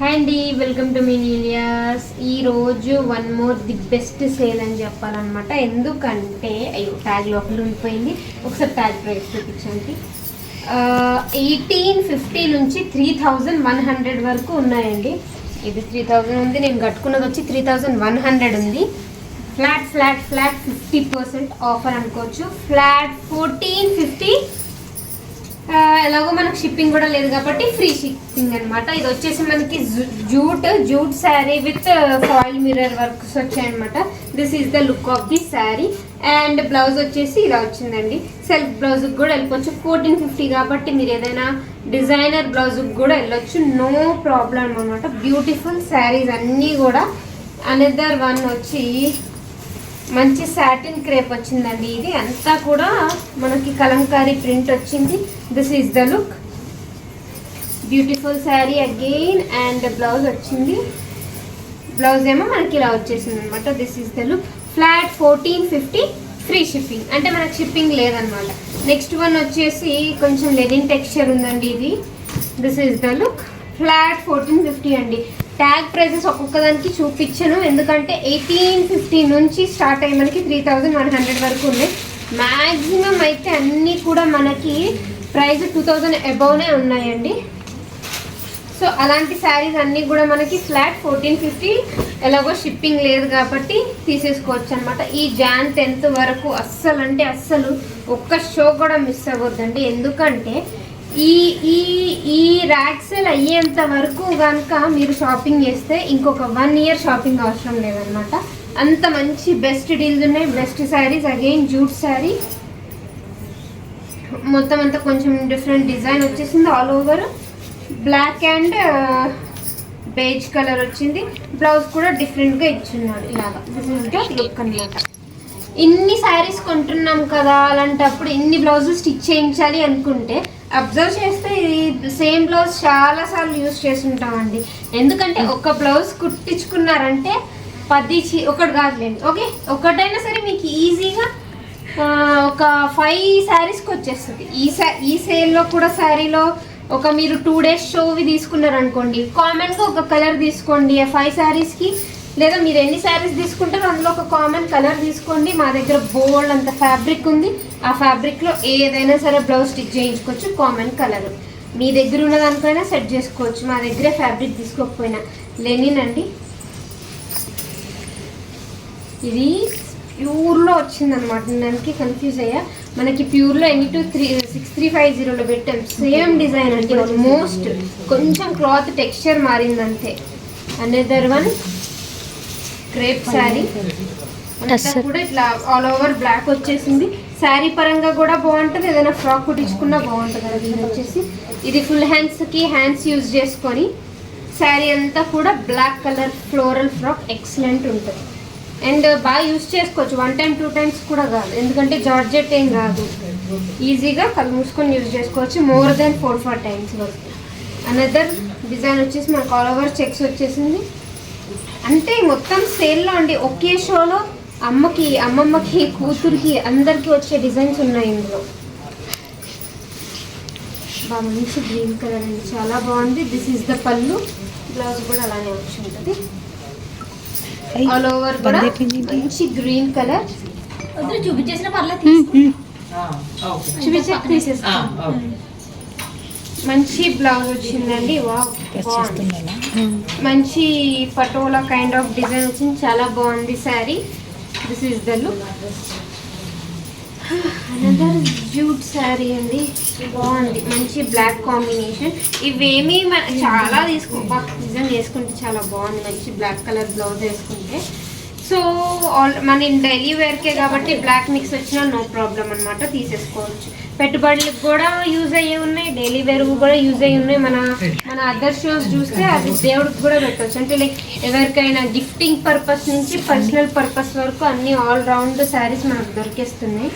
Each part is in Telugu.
హాయ్ అండి, వెల్కమ్ టు మినీలియాస్. ఈరోజు one more the best sale అని చెప్పాలన్నమాట. ఎందుకంటే అయ్యో ట్యాగ్ లోపల ఉండిపోయింది. ఒకసారి ట్యాగ్ ప్రైస్ చూపించండి. 1850 నుంచి 3100 వరకు ఉన్నాయండి. ఇది 3000 ఉంది, నేను కట్టుకున్నది వచ్చి 3100 ఉంది. ఫ్లాట్ 50% ఆఫర్ అనుకోవచ్చు. ఫ్లాట్ 1450. ఎలాగో మనకు షిప్పింగ్ కూడా లేదు కాబట్టి ఫ్రీ షిప్పింగ్ అనమాట. ఇది వచ్చేసి మనకి jute sari with foil mirror works వచ్చాయన్నమాట. This is the look of the sari. And blouse వచ్చేసి ఇలా వచ్చిందండి. సెల్ఫ్ బ్లౌజ్కి కూడా వెళ్ళిపోవచ్చు. 1450 కాబట్టి మీరు ఏదైనా డిజైనర్ బ్లౌజ్కి కూడా వెళ్ళొచ్చు, నో ప్రాబ్లం అనమాట. బ్యూటిఫుల్ శారీస్ అన్నీ కూడా. అనదర్ వన్ వచ్చి మంచి సాటిన్ క్రేప్ వచ్చిందండి. ఇది అంతా కూడా మనకి కలంకారీ ప్రింట్ వచ్చింది. This is the look. Beautiful sari again. And blouse వచ్చింది. బ్లౌజ్ ఏమో మనకి ఇలా వచ్చేసింది అనమాట. This is the look. Flat 1450 free shipping, అంటే మనకి షిప్పింగ్ లేదనమాట. నెక్స్ట్ వన్ వచ్చేసి కొంచెం లెనిన్ టెక్స్చర్ ఉందండి. ఇది this is the look. Flat 1450 అండి. ట్యాగ్ ప్రైజెస్ ఒక్కొక్క దానికి చూపించను, ఎందుకంటే 1850 నుంచి స్టార్ట్ అయ్యి మనకి 3100 వరకు ఉన్నాయి. మ్యాక్సిమం అయితే అన్నీ కూడా మనకి ప్రైస్ 2000 అబౌవ్నే ఉన్నాయండి. సో అలాంటి శారీస్ అన్నీ కూడా మనకి ఫ్లాట్ 1450. ఎలాగో షిప్పింగ్ లేదు కాబట్టి తీసేసుకోవచ్చు అనమాట. ఈ Jan 10th వరకు అస్సలు అంటే అస్సలు ఒక్క షో కూడా మిస్ అవ్వద్దండి. ఎందుకంటే ఈ ఈ ఈ ర్యాక్ సేల్ అయ్యేంత వరకు కనుక మీరు షాపింగ్ చేస్తే ఇంకొక 1 year షాపింగ్ అవసరం లేదనమాట. అంత మంచి బెస్ట్ డీల్స్ ఉన్నాయి. Best saris. Again jute sari. మొత్తం అంతా కొంచెం డిఫరెంట్ డిజైన్ వచ్చేసింది. All over black and beige colour వచ్చింది. బ్లౌజ్ కూడా డిఫరెంట్గా ఇచ్చున్నాడు ఇలాగా. దిస్ ఇస్ ద లుక్ అనమాట. ఇన్ని శారీస్ కొంటున్నాం కదా, అలాంటప్పుడు ఇన్ని బ్లౌజులు స్టిచ్ చేయించాలి అనుకుంటే అబ్జర్వ్ చేస్తే ఈ సేమ్ బ్లౌజ్ చాలాసార్లు యూజ్ చేస్తుంటామండి. ఎందుకంటే ఒక బ్లౌజ్ కుట్టించుకున్నారంటే 10 ఒకటి కాదులేండి, ఓకే ఒకటైనా సరే మీకు ఈజీగా ఒక 5 శారీస్కి వచ్చేస్తుంది. ఈ సేల్లో కూడా శారీలో ఒక మీరు 2 days షోవి తీసుకున్నారనుకోండి, కామన్గా ఒక కలర్ తీసుకోండి 5 శారీస్కి. లేదా మీరు ఎన్ని శారీస్ తీసుకుంటారో అందులో ఒక కామన్ కలర్ తీసుకోండి. మా దగ్గర బోల్డ్ అంత ఫ్యాబ్రిక్ ఉంది. ఆ ఫ్యాబ్రిక్లో ఏదైనా సరే బ్లౌజ్ స్టిచ్ చేయించుకోవచ్చు. కామన్ కలర్ మీ దగ్గర ఉన్న దానికైనా సెట్ చేసుకోవచ్చు. మా దగ్గరే ఫ్యాబ్రిక్ తీసుకోకపోయినా. లెనిన్ అండి. ఇది ప్యూర్లో వచ్చిందనమాట. దానికి కన్ఫ్యూజ్ అయ్యా. మనకి ప్యూర్లో NE26350లో పెట్టాం. సేమ్ డిజైన్ అండి. ఆల్మోస్ట్ కొంచెం క్లాత్ టెక్స్చర్ మారిందంతే. Another one crepe sari. అంతా కూడా ఇట్లా ఆల్ ఓవర్ బ్లాక్ వచ్చేసింది. శారీ పరంగా కూడా బాగుంటుంది, ఏదైనా ఫ్రాక్ కుట్టించుకున్నా బాగుంటుంది కదా. ఇది వచ్చేసి ఇది ఫుల్ హ్యాండ్స్కి హ్యాండ్స్ యూజ్ చేసుకొని శారీ అంతా కూడా black colour floral frock excellent ఉంటుంది. అండ్ బాగా యూజ్ చేసుకోవచ్చు. 1 time 2 times కూడా కాదు, ఎందుకంటే జార్జెట్ ఏం కాదు. ఈజీగా కళ్ళు మూసుకొని యూజ్ చేసుకోవచ్చు. మోర్ దెన్ 4 times వరకు. అనదర్ డిజైన్ వచ్చేసి మనకు ఆల్ ఓవర్ చెక్స్ వచ్చేసింది. అంటే మొత్తం సేల్లో అండి. ఒకే షోలో అమ్మమ్మకి కూతురికి అందరికి వచ్చే డిజైన్స్ ఉన్నాయి ఇందులో. బాగా మంచి గ్రీన్ కలర్ అండి, చాలా బాగుంది. దిస్ ఈజ్ ద పళ్ళు. బ్లౌజ్ కూడా అలానే వచ్చి ఉంటుంది. ఆల్ ఓవర్ కూడా మంచి గ్రీన్ కలర్. చూపించేసిన పర్లేదు, తీసేస్తాను. మంచి బ్లౌజ్ వచ్చిందండి. మంచి పటోలా కైండ్ ఆఫ్ డిజైన్ వచ్చింది. చాలా బాగుంది sari. This is the look. Another jute sari అండి. బాగుంది. మంచి బ్లాక్ కాంబినేషన్. ఇవేమీ చాలా నిజం వేసుకుంటే చాలా బాగుంది. మంచి బ్లాక్ కలర్ బ్లౌజ్ వేసుకుంటే. సో మన డైలీ వేర్కే కాబట్టి బ్లాక్ మిక్స్ వచ్చినా నో ప్రాబ్లం అనమాట, తీసేసుకోవచ్చు. పెట్టుబడులకు కూడా యూజ్ అయ్యే ఉన్నాయి, డైలీ వేర్ కూడా యూజ్ అయ్యి ఉన్నాయి. మన అదర్ షోస్ చూస్తే అది దేవుడికి కూడా పెట్టవచ్చు. అంటే లైక్ ఎవరికైనా గిఫ్టింగ్ పర్పస్ నుంచి పర్సనల్ పర్పస్ వరకు అన్ని ఆల్ రౌండ్ శారీస్ మనకు దొరికేస్తున్నాయి.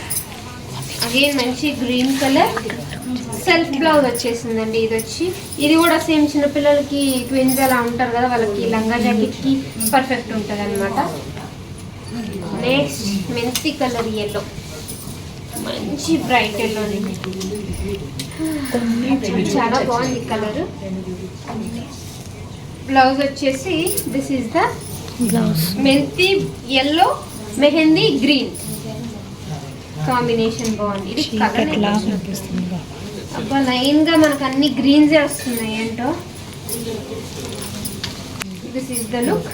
అగైన్ మంచి గ్రీన్ కలర్ సెల్ఫ్ బ్లౌజ్ వచ్చేసిందండి. ఇది కూడా సేమ్ చిన్నపిల్లలకి ట్విన్స్ అలా ఉంటారు కదా, వాళ్ళకి లంగా జాకెట్కి పర్ఫెక్ట్ ఉంటుంది అనమాట. నెక్స్ట్ మెంతి కలర్ ఎల్లో. మంచి బ్రైట్ ఎల్లో, చాలా బాగుంది కలర్. బ్లౌజ్ వచ్చేసి దిస్ ఈస్ ద బ్లౌజ్ మెంతి ఎల్లో మెహందీ గ్రీన్ కాంబినేషన్ బాగుంది. ఇది కలర్ చీకట్లా అనిపిస్తుంది. అబ్బా లైన్ గా మనకు అన్ని గ్రీన్సే వస్తున్నాయి ఏంటో. This is the look.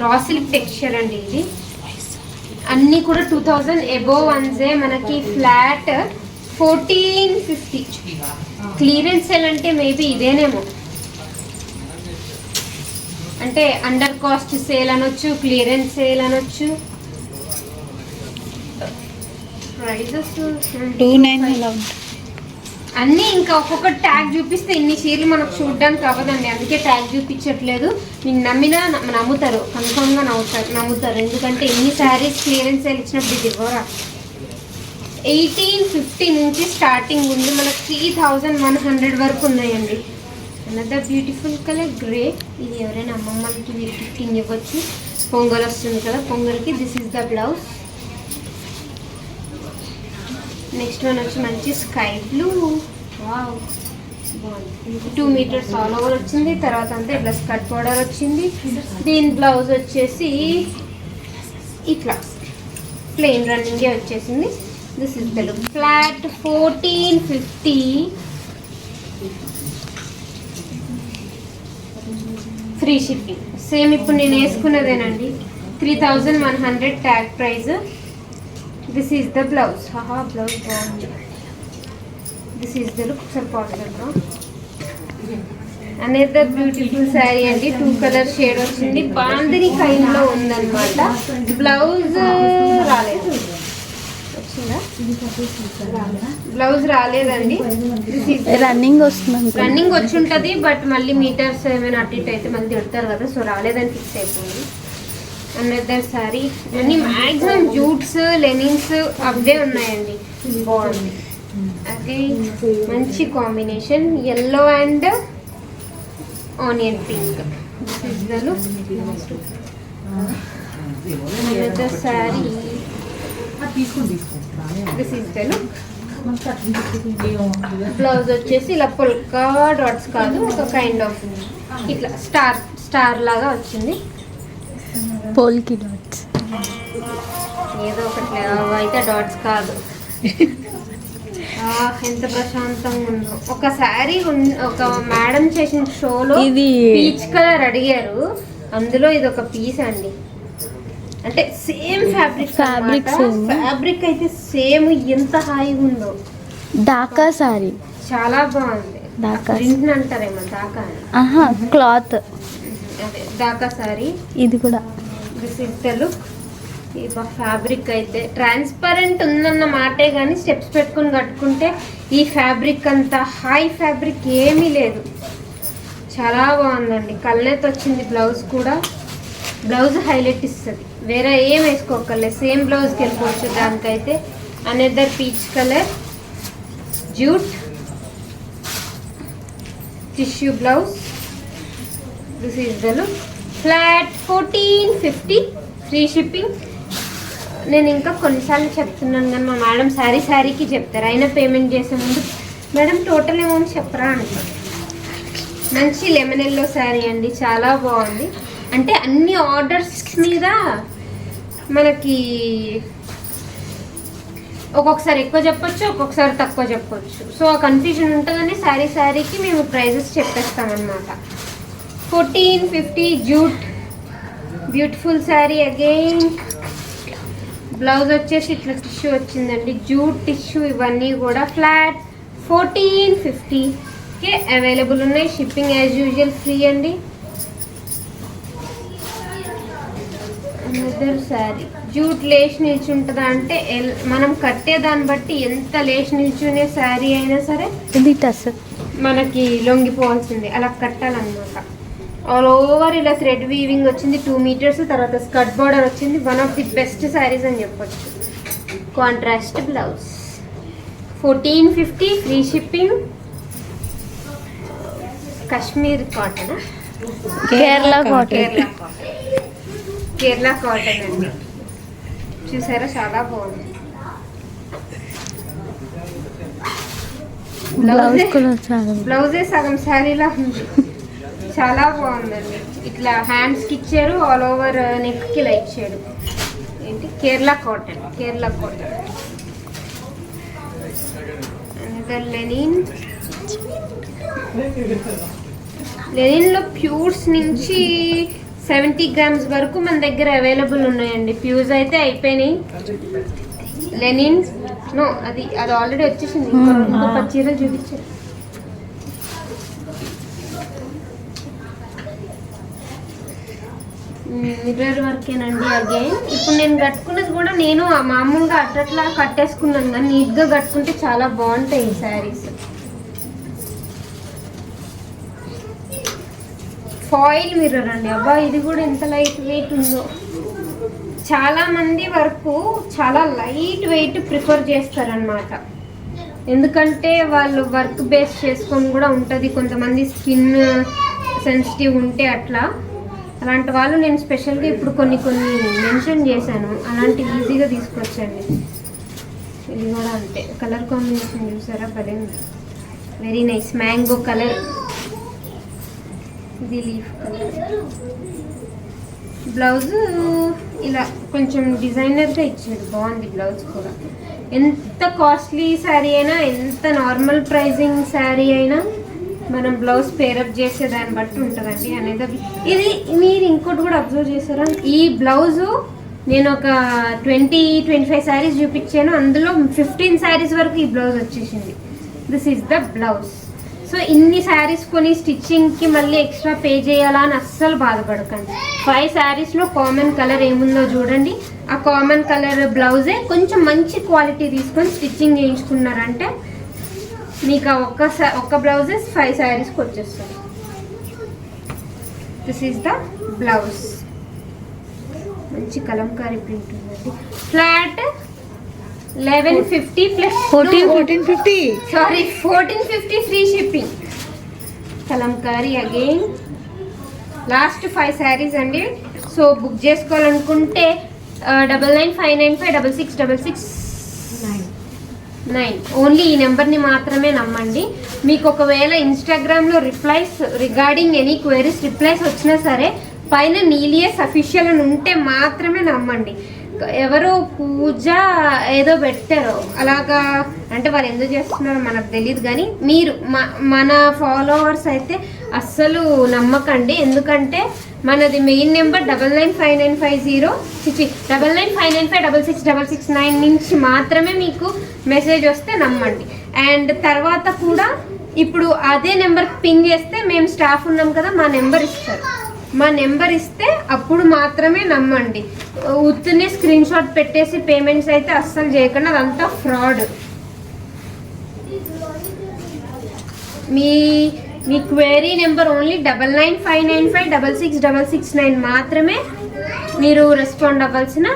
Raw silk texture అండి ఇది. అన్నీ కూడా 2000 అబోవ్ వన్సే. మనకి ఫ్లాట్ 1450. క్లియరెన్స్ సేల్ అంటే మేబీ ఇదేనేమో, అంటే అండర్ కాస్ట్ సేల్ అనొచ్చు, క్లియరెన్స్ సేల్ అనొచ్చు. ప్రైజెస్ 29 అలా ఉంటుంది. అన్నీ ఇంకా ఒక్కొక్క ట్యాగ్ చూపిస్తే ఇన్ని చీరలు మనకు చూడడానికి అవ్వదండి, అందుకే ట్యాగ్ చూపించట్లేదు. నేను నమ్మినా నమ్ముతారు, కన్ఫామ్గా నమ్ముతారు. ఎందుకంటే ఎన్ని శారీస్ క్లియరెన్స్ సేల్ ఇచ్చినప్పుడు ఇది ఇవ్వరా. 1850 నుంచి స్టార్టింగ్ ఉంది. మనకు 3100 వరకు ఉన్నాయండి. Another beautiful colour grey. ఇది ఎవరైనా అమ్మమ్మలకి మీరు గిఫ్టింగ్ ఇవ్వచ్చు. పొంగల్ వస్తుంది కదా, పొంగల్కి. This is the blouse. Next one వచ్చి మంచి sky blue. Wow, 2 metres all over వచ్చింది. తర్వాత అంతా ఇట్లా స్కర్ట్ బోర్డర్ వచ్చింది. దీని బ్లౌజ్ వచ్చేసి ఇట్లా ప్లెయిన్ రన్నింగే వచ్చేసింది. This is the look. Flat 1450. Free shipping. Same ఇప్పుడు నేను వేసుకున్నదేనండి. 3100 tag price. This is the blouse. Blouse బాగుంది. This is the look. ఒకసారి పాడుతుందా. అనేది బ్యూటిఫుల్ శారీ అండి. 2 కలర్ షేడ్ వచ్చింది. బాందిని కైండ్లో ఉందన్నమాట. బ్లౌజ్ రాలేదు. వచ్చిందా? బ్లౌజ్ రాలేదండి. రన్నింగ్ వస్తుంది. రన్నింగ్ వచ్చి ఉంటుంది, బట్ మళ్ళీ మీటర్స్ ఏమైనా అటు ఇటు అయితే మళ్ళీ తిడతారు కదా, సో రాలేదని ఫిక్స్ అయిపోయింది. అనదర్ శారీ. అన్ని మ్యాక్సిమం జూట్స్ లెనిన్స్ అవే ఉన్నాయండి. బాగుంది. అది మంచి combination, yellow and onion pink. Another sari. This is the look. Blouse వచ్చేసి ఇలా పొల్కా డాట్స్ కాదు, ఒక కైండ్ ఆఫ్ ఇట్లా స్టార్ లాగా వచ్చింది. పోల్కి డాట్స్ ఏదో ఒకటి, అయితే డాట్స్ కాదు. ఎంత ప్రశాంతంగా ఉందో. ఒక శారీ ఒక మేడం చేసిన షోలో ఇది పీచ్ కలర్ అడిగారు, అందులో ఇది ఒక పీస్ అండి. అంటే సేమ్ ఫ్యాబ్రిక్ ఫ్యాబ్రిక్ అయితే సేమ్. ఎంత హాయిగా ఉందో. డాకా సారీ చాలా బాగుంది. డాకా ప్రింట్ అంటారేమో డాకా అని. క్లాత్. అదే డాకా సారీ. ఇది కూడా దిస్ ఇస్ ద లుక్. ఈ ఫ్యాబ్రిక్ అయితే ట్రాన్స్పరెంట్ ఉందన్న మాటే కానీ స్టెప్స్ పెట్టుకుని కట్టుకుంటే ఈ ఫ్యాబ్రిక్ అంత హై ఫ్యాబ్రిక్ ఏమీ లేదు. చాలా బాగుందండి. కళ్ళెత్ వచ్చింది. బ్లౌజ్ కూడా, బ్లౌజ్ హైలైట్ ఇస్తుంది. వేరే ఏం వేసుకోకర్లేదు, సేమ్ బ్లౌజ్కి వెళ్ళిపోవచ్చు దానికైతే. Another peach colour jute tissue blouse. This is the look. Flat 1450 free shipping. నేను ఇంకా కొన్నిసార్లు చెప్తున్నాను కానీ మా మేడం శారీకి చెప్తారు, అయినా పేమెంట్ చేసే ముందు మేడం టోటల్ అమౌంట్ చెప్పరా అంటారు. మంచి లెమన్ ఎల్లో శారీ అండి, చాలా బాగుంది. అంటే అన్ని ఆర్డర్స్ మీద మనకి ఒక్కొక్కసారి ఎక్కువ చెప్పొచ్చు, ఒక్కొక్కసారి తక్కువ చెప్పొచ్చు. సో ఆ కన్ఫ్యూజన్ ఉంటుందని శారీకి మేము ప్రైజెస్ చెప్పేస్తామన్నమాట. 1450 jute beautiful sari again. Blouse వచ్చేసి ఇట్లా టిష్యూ వచ్చిందండి, జూట్ టిష్యూ. ఇవన్నీ కూడా ఫ్లాట్ 1450కే అవైలబుల్ ఉన్నాయి. షిప్పింగ్ యాజ్ యూజువల్ ఫ్రీ అండి. అనదర్ శారీ. జూట్ లేస్ నిల్చి ఉంటుందా అంటే మనం కట్టే దాన్ని బట్టి ఎంత లేస్ నిల్చునే శారీ అయినా సరే ఇది టసర్ మనకి లొంగిపోవాల్సిందే, అలా కట్టాలన్నమాట. ఆల్ ఓవర్ ఇలా థ్రెడ్ వీవింగ్ వచ్చింది. 2 మీటర్స్. తర్వాత స్కర్ట్ బార్డర్ వచ్చింది. One of the best saris అని చెప్పొచ్చు. Contrast blouse. 1450 free shipping. Kashmir cotton, Kerala cotton. Kerala cotton అండి. చూసారా చాలా బాగుంది. బ్లౌజ్ కూడా చాలా బ్లౌజే సగం శారీలా ఉంది. చాలా బాగుందండి. ఇట్లా హ్యాండ్స్కి ఇచ్చారు, ఆల్ ఓవర్ నెక్కి ఇలా ఇచ్చాడు. ఏంటి కేరళ కాటన్. లెనిన్లో ప్యూర్స్ నుంచి 70 grams వరకు మన దగ్గర అవైలబుల్ ఉన్నాయండి. ప్యూర్స్ అయితే అయిపోయినాయి. లెనిన్ నో అది ఆల్రెడీ వచ్చేసింది. ఇంకో 10 చీరలు చూపించారు. మిర్రర్ వర్కేనండి అగైన్. ఇప్పుడు నేను కట్టుకున్నది కూడా నేను మామూలుగా అట్లా కట్టేసుకున్నాను, కానీ నీట్గా కట్టుకుంటే చాలా బాగుంటాయి ఈ శారీస్. ఫాయిల్ మిర్రర్ అండి. అబ్బా ఇది కూడా ఎంత లైట్ వెయిట్ ఉందో. చాలా మంది వరకు చాలా లైట్ వెయిట్ ప్రిఫర్ చేస్తారనమాట. ఎందుకంటే వాళ్ళు వర్క్ బేస్ చేసుకొని కూడా ఉంటుంది. కొంతమంది స్కిన్ సెన్సిటివ్ ఉంటే అలాంటి వాళ్ళు నేను స్పెషల్గా ఇప్పుడు కొన్ని మెన్షన్ చేశాను. అలాంటి ఈజీగా తీసుకొచ్చండి. ఇది కూడా అంతే. కలర్ కాంబినేషన్ చూసారా, భలే ఉంది. Very nice. మ్యాంగో కలర్, ఇది లీఫ్ కలర్. బ్లౌజ్ ఇలా కొంచెం డిజైనర్గా ఇచ్చాడు, బాగుంది బ్లౌజ్ కూడా. ఎంత కాస్ట్లీ శారీ అయినా, ఎంత నార్మల్ ప్రైజింగ్ శారీ అయినా మనం బ్లౌజ్ పేరప్ చేసే దాన్ని బట్టి ఉంటుందండి అనేది. ఇది మీరు ఇంకోటి కూడా అబ్జర్వ్ చేశారా, ఈ బ్లౌజు నేను ఒక 20-25 శారీస్ చూపించాను, అందులో 15 శారీస్ వరకు ఈ బ్లౌజ్ వచ్చేసింది. This is the blouse. So ఇన్ని శారీస్ కొని స్టిచ్చింగ్కి మళ్ళీ ఎక్స్ట్రా పే చేయాలా అని అస్సలు బాధపడకండి. 5 శారీస్లో కామన్ కలర్ ఏముందో చూడండి. ఆ కామన్ కలర్ బ్లౌజే కొంచెం మంచి క్వాలిటీ తీసుకొని స్టిచ్చింగ్ చేయించుకున్నారంటే మీకు ఒక్క బ్లౌజెస్ 5 శారీస్కి వచ్చేస్తుంది. This is the blouse. మంచి కలంకారీ ప్రింట్ ఉందండి. Flat 1150 plus 1450 sorry 1450 free shipping. Kalamkari again. Last 5 saris అండి. సో బుక్ చేసుకోవాలనుకుంటే 9959566669 ఓన్లీ ఈ నెంబర్ని మాత్రమే నమ్మండి. మీకు ఒకవేళ ఇన్స్టాగ్రామ్లో replies regarding any queries replies వచ్చినా సరే పైన నీలియస్ అఫీషియల్ అని ఉంటే మాత్రమే నమ్మండి. ఎవరో పూజ ఏదో పెట్టారో అలాగా అంటే వాళ్ళు ఎందుకు చేస్తున్నారో మనకు తెలియదు, కానీ మీరు మన ఫాలోవర్స్ అయితే అస్సలు నమ్మకండి. ఎందుకంటే మనది మెయిన్ నెంబర్ 9959956669 నుంచి మాత్రమే మీకు మెసేజ్ వస్తే నమ్మండి. అండ్ తర్వాత కూడా ఇప్పుడు అదే నెంబర్కి పింగ్ చేస్తే మేము స్టాఫ్ ఉన్నాం కదా, మా నెంబర్ ఇస్తారు. మా నెంబర్ ఇస్తే అప్పుడు మాత్రమే నమ్మండి. ఉత్తునే స్క్రీన్ షాట్ పెట్టేసి పేమెంట్స్ అయితే అస్సలు చేయకుండా, అదంతా ఫ్రాడ్. మీ క్వైరీ నెంబర్ ఓన్లీ 9959956669 మాత్రమే మీరు రెస్పాండ్ అవ్వాల్సిన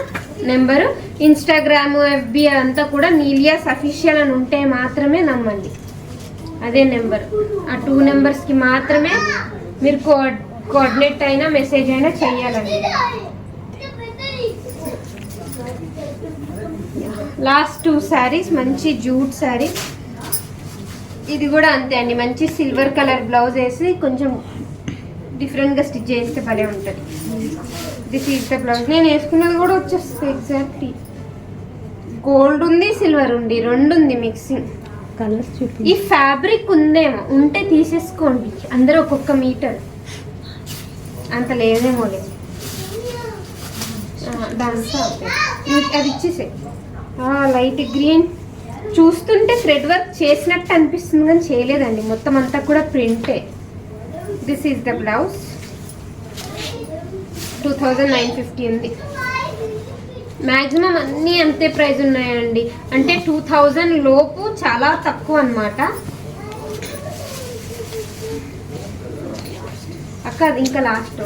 నెంబరు. ఇన్స్టాగ్రామ్, ఎఫ్బి అంతా కూడా నీలియాస్ అఫీషియల్ అని ఉంటే మాత్రమే నమ్మండి. అదే నెంబర్. ఆ 2 నెంబర్స్కి మాత్రమే మీరు కోఆర్డినేట్ అయినా మెసేజ్ అయినా చెయ్యాలండి. లాస్ట్ 2 శారీస్ మంచి జూట్ శారీ. ఇది కూడా అంతే అండి. మంచి సిల్వర్ కలర్ బ్లౌజ్ వేసి కొంచెం డిఫరెంట్గా స్టిచ్ చేస్తే భలే ఉంటుంది. This is the blouse. నేను వేసుకున్నది కూడా వచ్చేస్తుంది ఎగ్జాక్ట్లీ. గోల్డ్ ఉంది, సిల్వర్ ఉంది, 2 ఉంది మిక్సింగ్ కలర్స్. ఈ ఫ్యాబ్రిక్ ఉందేమో, ఉంటే తీసేసుకోండి. అందరూ ఒక్కొక్క మీటర్, అంత లేదేమో లేదు. దాంతో అది ఇచ్చేసే. లైట్ గ్రీన్ చూస్తుంటే థ్రెడ్ వర్క్ చేసినట్టు అనిపిస్తుంది కానీ చేయలేదండి, మొత్తం అంతా కూడా ప్రింటే. This is the blouse. 2950 ఉంది. మ్యాక్సిమం అన్నీ అంతే ప్రైస్ ఉన్నాయండి. అంటే 2000 లోపు చాలా తక్కువ అన్నమాట. అక్క అది ఇంకా last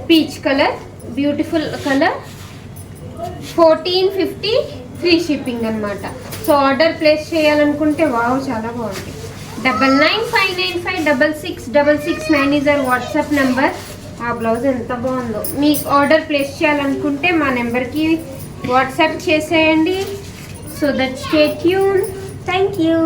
peach colour, beautiful colour. 1450 free shipping అనమాట. సో ఆర్డర్ ప్లేస్ చేయాలనుకుంటే వావ్ చాలా బాగుంది. 9959566669 ఈజ్ అవర్ వాట్సాప్ నెంబర్. ఆ బ్లౌజ్ ఎంత బాగుందో. మీకు ఆర్డర్ ప్లేస్ చేయాలనుకుంటే మా నెంబర్కి వాట్సాప్ చేసేయండి. So that stay tune. Thank you.